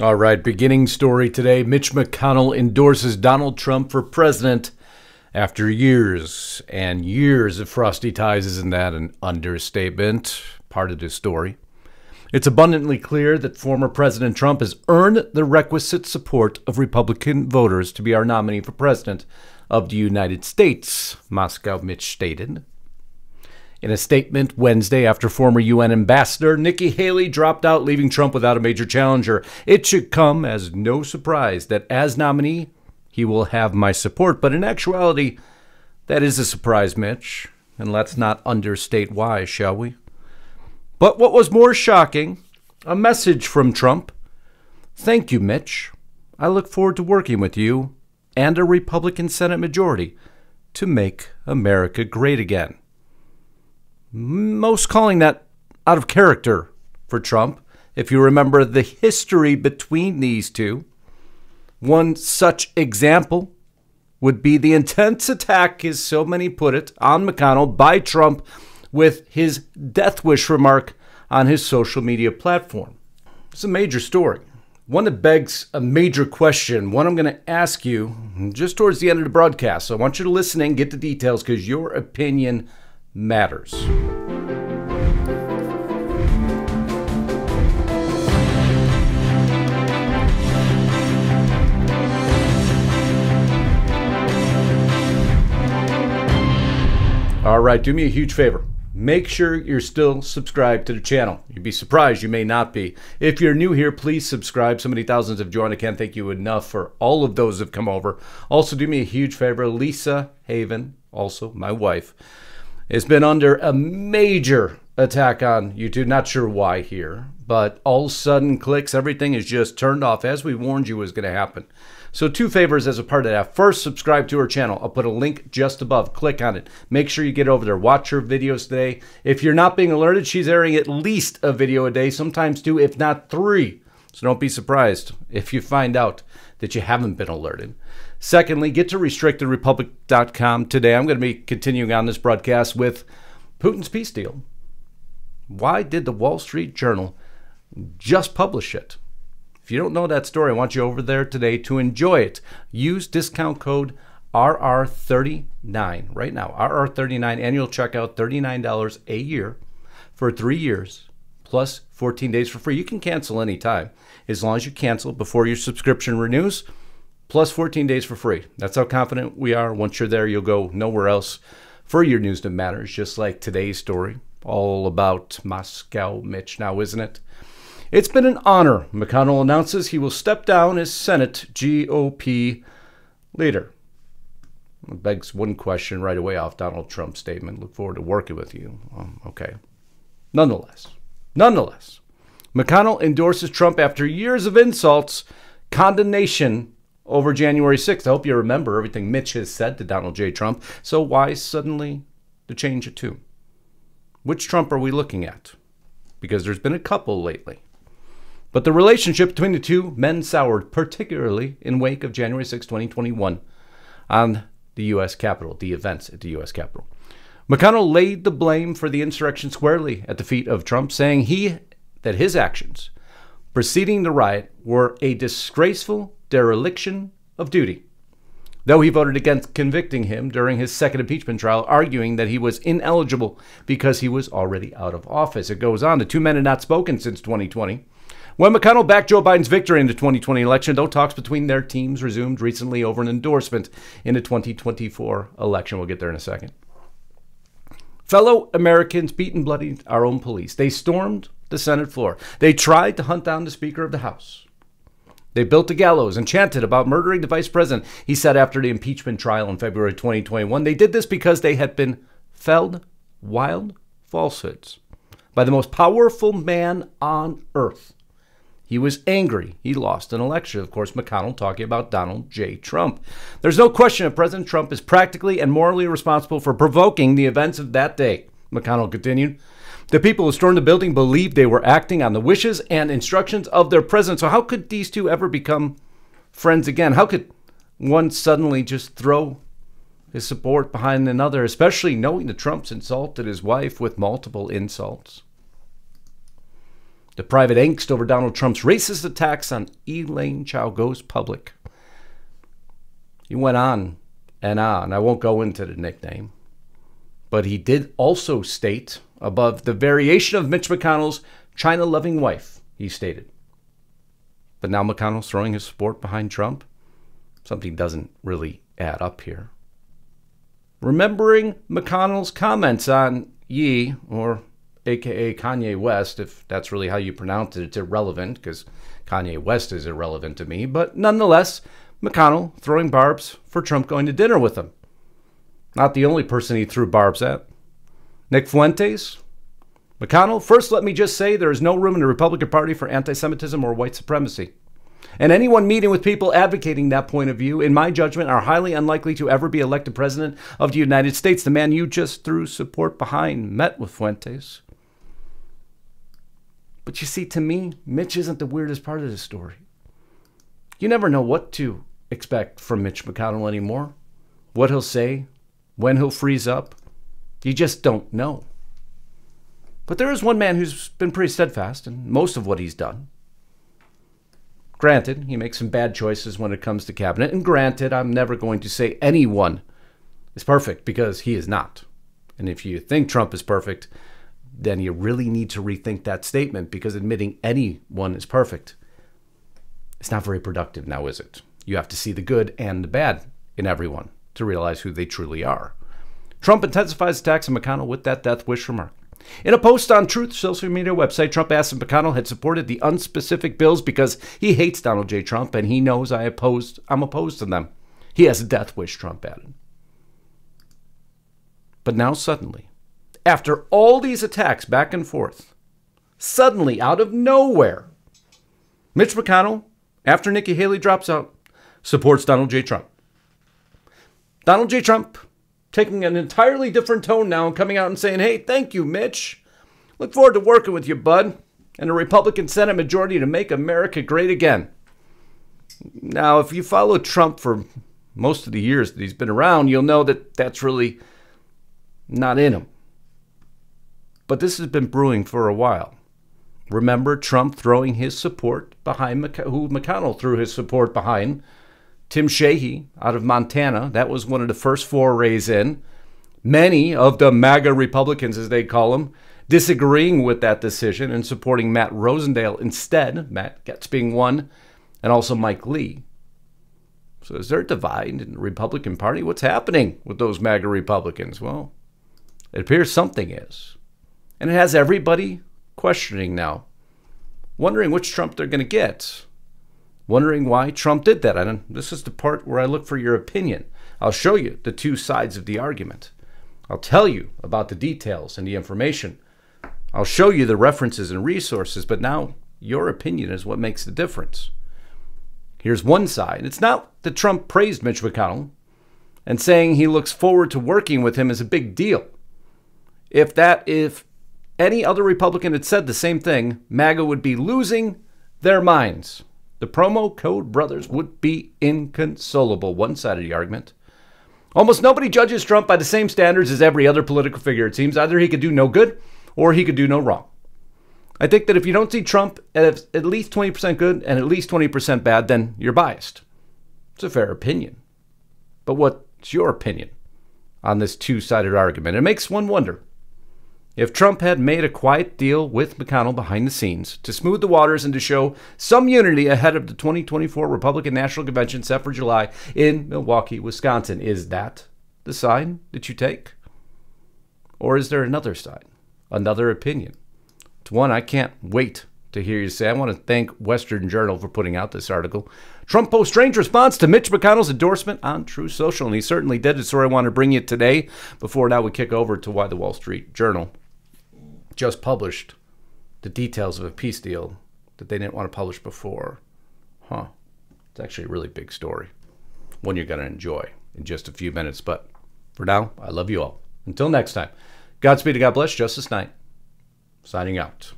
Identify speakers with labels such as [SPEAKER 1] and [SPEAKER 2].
[SPEAKER 1] All right, beginning story today. Mitch McConnell endorses Donald Trump for president after years and years of frosty ties. Isn't that an understatement? Part of the story. It's abundantly clear that former President Trump has earned the requisite support of Republican voters to be our nominee for president of the United States, Moscow Mitch stated. In a statement Wednesday after former UN Ambassador Nikki Haley dropped out, leaving Trump without a major challenger, it should come as no surprise that as nominee, he will have my support. But in actuality, that is a surprise, Mitch. And let's not understate why, shall we? But what was more shocking, a message from Trump. Thank you, Mitch. I look forward to working with you and a Republican Senate majority to make America great again. Most calling that out of character for Trump. If you remember the history between these two, one such example would be the intense attack, as so many put it, on McConnell by Trump with his death wish remark on his social media platform. It's a major story, one that begs a major question, one I'm going to ask you just towards the end of the broadcast. So I want you to listen in, get the details, because your opinion matters. All right, do me a huge favor. Make sure you're still subscribed to the channel. You'd be surprised, you may not be. If you're new here, please subscribe. So many thousands have joined. I can't thank you enough for all of those who have come over. Also, do me a huge favor. Lisa Haven, also my wife, has been under a major attack on YouTube. Not sure why here, but all of a sudden clicks, everything is just turned off as we warned you was going to happen. So two favors as a part of that. First, subscribe to her channel. I'll put a link just above. Click on it. Make sure you get over there. Watch her videos today. If you're not being alerted, she's airing at least a video a day, sometimes two, if not three. So don't be surprised if you find out that you haven't been alerted. Secondly, get to restrictedrepublic.com today. I'm going to be continuing on this broadcast with Putin's peace deal. Why did the Wall Street Journal just publish it? If you don't know that story, I want you over there today to enjoy it. Use discount code RR39 right now. RR39 annual checkout, $39 a year for 3 years plus 14 days for free. You can cancel anytime as long as you cancel before your subscription renews. Plus 14 days for free. That's how confident we are. Once you're there, you'll go nowhere else for your news that matters, just like today's story, all about Moscow Mitch now, isn't it? It's been an honor. McConnell announces he will step down as Senate GOP leader. It begs one question right away off Donald Trump's statement. Look forward to working with you. Okay. Nonetheless, McConnell endorses Trump after years of insults, condemnation over January 6th. I hope you remember everything Mitch has said to Donald J. Trump. So why suddenly the change of tune? Which Trump are we looking at? Because there's been a couple lately. But the relationship between the two men soured, particularly in wake of January 6, 2021 on the U.S. Capitol, the events at the U.S. Capitol. McConnell laid the blame for the insurrection squarely at the feet of Trump, saying that his actions preceding the riot were a disgraceful dereliction of duty, though he voted against convicting him during his second impeachment trial, arguing that he was ineligible because he was already out of office. It goes on. The two men had not spoken since 2020. When McConnell backed Joe Biden's victory in the 2020 election, though talks between their teams resumed recently over an endorsement in the 2024 election. We'll get there in a second. Fellow Americans beat and bloodied our own police. They stormed the Senate floor. They tried to hunt down the Speaker of the House. They built a gallows and chanted about murdering the vice president, he said after the impeachment trial in February 2021. They did this because they had been felled wild falsehoods by the most powerful man on earth. He was angry. He lost an election. Of course, McConnell talking about Donald J. Trump. There's no question that President Trump is practically and morally responsible for provoking the events of that day, McConnell continued. The people who stormed the building believed they were acting on the wishes and instructions of their president. So how could these two ever become friends again? How could one suddenly just throw his support behind another, especially knowing that Trump's insulted his wife with multiple insults? The private angst over Donald Trump's racist attacks on Elaine Chao goes public. He went on and on. I won't go into the nickname. But he did also state above the variation of Mitch McConnell's China-loving wife, he stated. But now McConnell's throwing his support behind Trump. Something doesn't really add up here. Remembering McConnell's comments on Ye, or a.k.a. Kanye West, if that's really how you pronounce it, it's irrelevant because Kanye West is irrelevant to me. But nonetheless, McConnell throwing barbs for Trump going to dinner with him. Not the only person he threw barbs at. Nick Fuentes, McConnell, first let me just say there is no room in the Republican Party for anti-Semitism or white supremacy. And anyone meeting with people advocating that point of view, in my judgment, are highly unlikely to ever be elected president of the United States. The man you just threw support behind met with Fuentes. But you see, to me, Mitch isn't the weirdest part of this story. You never know what to expect from Mitch McConnell anymore. What he'll say, when he'll freeze up, you just don't know. But there is one man who's been pretty steadfast in most of what he's done. Granted, he makes some bad choices when it comes to cabinet, and granted, I'm never going to say anyone is perfect because he is not. And if you think Trump is perfect, then you really need to rethink that statement, because admitting anyone is perfect, it's not very productive now, is it? You have to see the good and the bad in everyone to realize who they truly are. Trump intensifies attacks on McConnell with that death wish remark. In a post on Truth social media website, Trump asked if McConnell had supported the unspecific bills because he hates Donald J. Trump and he knows I'm opposed to them. He has a death wish, Trump added. But now suddenly, after all these attacks back and forth, suddenly out of nowhere, Mitch McConnell, after Nikki Haley drops out, supports Donald J. Trump. Donald J. Trump taking an entirely different tone now and coming out and saying, hey, thank you, Mitch. Look forward to working with you, bud, and a Republican Senate majority to make America great again. Now, if you follow Trump for most of the years that he's been around, you'll know that that's really not in him. But this has been brewing for a while. Remember Trump throwing his support behind who McConnell threw his support behind? Tim Sheehy out of Montana. That was one of the first forays in. Many of the MAGA Republicans, as they call them, disagreeing with that decision and supporting Matt Rosendale instead. Matt Gaetz being one, and also Mike Lee. So is there a divide in the Republican Party? What's happening with those MAGA Republicans? Well, it appears something is. And it has everybody questioning now, wondering which Trump they're going to get. Wondering why Trump did that. And this is the part where I look for your opinion. I'll show you the two sides of the argument. I'll tell you about the details and the information. I'll show you the references and resources, but now your opinion is what makes the difference. Here's one side. It's not that Trump praised Mitch McConnell and saying he looks forward to working with him is a big deal. If any other Republican had said the same thing, MAGA would be losing their minds. The promo code brothers would be inconsolable. One side of the argument. Almost nobody judges Trump by the same standards as every other political figure. It seems either he could do no good or he could do no wrong. I think that if you don't see Trump as at least 20% good and at least 20% bad, then you're biased. It's a fair opinion. But what's your opinion on this two-sided argument? It makes one wonder. If Trump had made a quiet deal with McConnell behind the scenes to smooth the waters and to show some unity ahead of the 2024 Republican National Convention set for July in Milwaukee, Wisconsin, is that the side that you take? Or is there another side, another opinion? It's one I can't wait to hear you say. I want to thank Western Journal for putting out this article. Trump posts strange response to Mitch McConnell's endorsement on Truth Social, and he certainly did. It's where I want to bring you today. Before now we kick over to why the Wall Street Journal just published the details of a peace deal that they didn't want to publish before. It's actually a really big story. One you're going to enjoy in just a few minutes. But for now, I love you all. Until next time, Godspeed and God bless. Justus Knight, signing out.